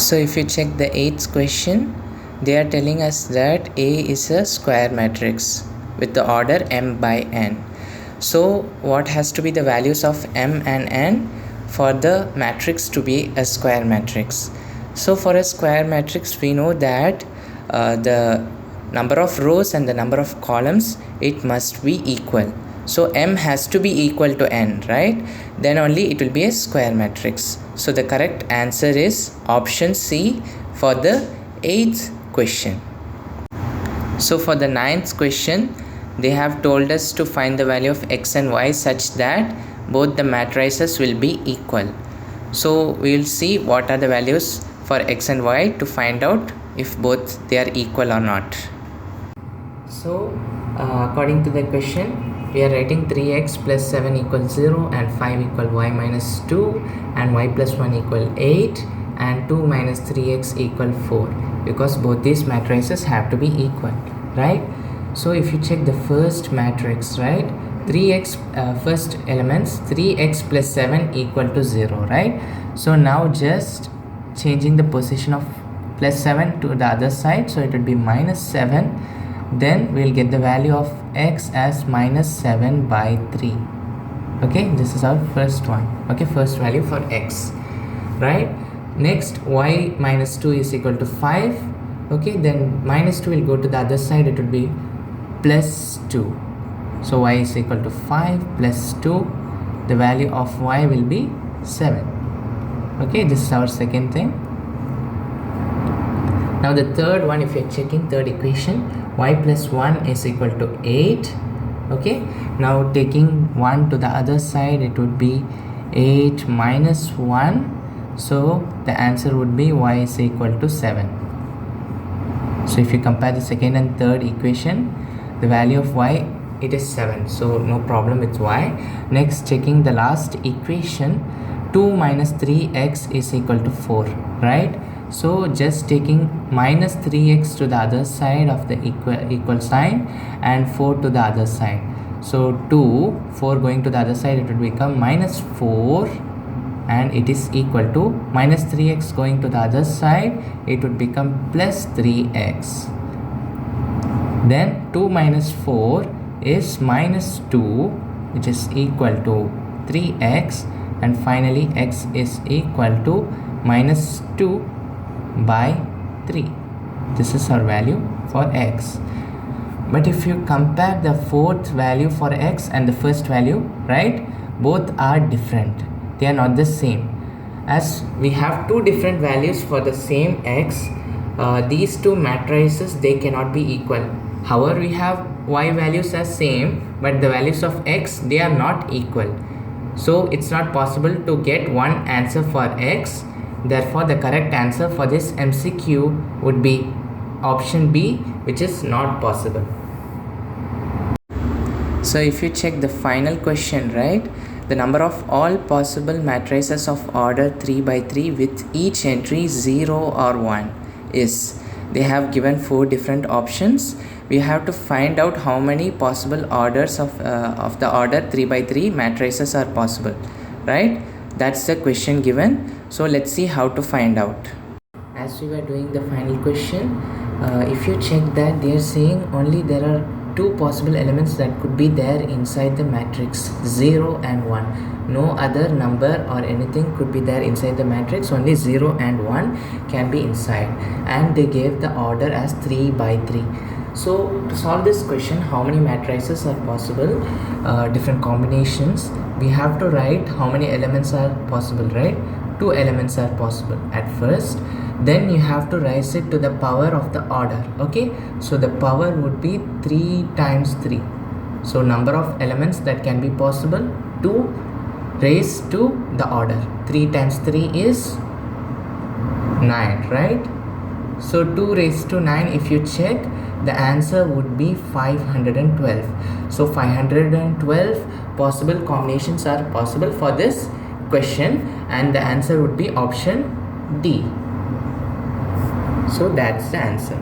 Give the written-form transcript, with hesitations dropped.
So if you check the 8th question, they are telling us that A is a square matrix with the order m by n. So what has to be the values of m and n for the matrix to be a square matrix? So for a square matrix, we know that the number of rows and the number of columns, it must be equal. So m has to be equal to n, right? Then only it will be a square matrix. So the correct answer is option C for the 8th question. So for the 9th question, they have told us to find the value of x and y such that both the matrices will be equal. So we will see what are the values for x and y to find out if both they are equal or not. So according to the question, we are writing 3x plus 7 equals 0 and 5 equal y minus 2 and y plus 1 equal 8 and 2 minus 3x equal 4, because both these matrices have to be equal, right? So if you check the first matrix, right, 3x first elements 3x plus 7 equal to 0, right? So now just changing the position of plus 7 to the other side, so it would be minus 7. Then we'll get the value of x as minus 7 by 3. Okay, this is our first one. Okay, first value for x, right? Next, y minus 2 is equal to 5. Okay, then minus 2 will go to the other side, it will be plus 2. So y is equal to 5 plus 2. The value of y will be 7. Okay, this is our second thing. Now the third one, if you're checking third equation, y plus 1 is equal to 8. Okay, now taking 1 to the other side, it would be 8 minus 1. So the answer would be y is equal to 7. So if you compare the second and third equation, the value of y, it is 7. So no problem with y. Next, checking the last equation, 2 minus 3x is equal to 4, right? So just taking minus 3x to the other side of the equal sign and 4 to the other side. So 4 going to the other side, it would become minus 4 and it is equal to minus 3x going to the other side, it would become plus 3x. Then 2 minus 4 is minus 2, which is equal to 3x, and finally x is equal to minus 2 by 3. This is our value for x. But if you compare the fourth value for x and the first value, right, both are different. They are not the same. As we have two different values for the same x, these two matrices, they cannot be equal. However, we have y values as same, but the values of x, they are not equal. So it's not possible to get one answer for x. Therefore, the correct answer for this MCQ would be option B, which is not possible. So if you check the final question, right, the number of all possible matrices of order 3 by 3 with each entry 0 or 1 is, they have given 4 different options. We have to find out how many possible orders of the order 3 by 3 matrices are possible, right? That's the question given. So let's see how to find out. As we were doing the final question, if you check that, they are saying only there are 2 possible elements that could be there inside the matrix, 0 and 1. No other number or anything could be there inside the matrix, only 0 and 1 can be inside, and they gave the order as 3 by 3. So to solve this question, how many matrices are possible, different combinations, we have to write how many elements are possible, right? 2 elements are possible at first. Then you have to raise it to the power of the order. Okay, so the power would be 3 times 3. So number of elements that can be possible, 2 raised to the order. 3 times 3 is 9, right? So 2 raised to 9, if you check, the answer would be 512. So 512 possible combinations are possible for this question, and the answer would be option D. So that's the answer.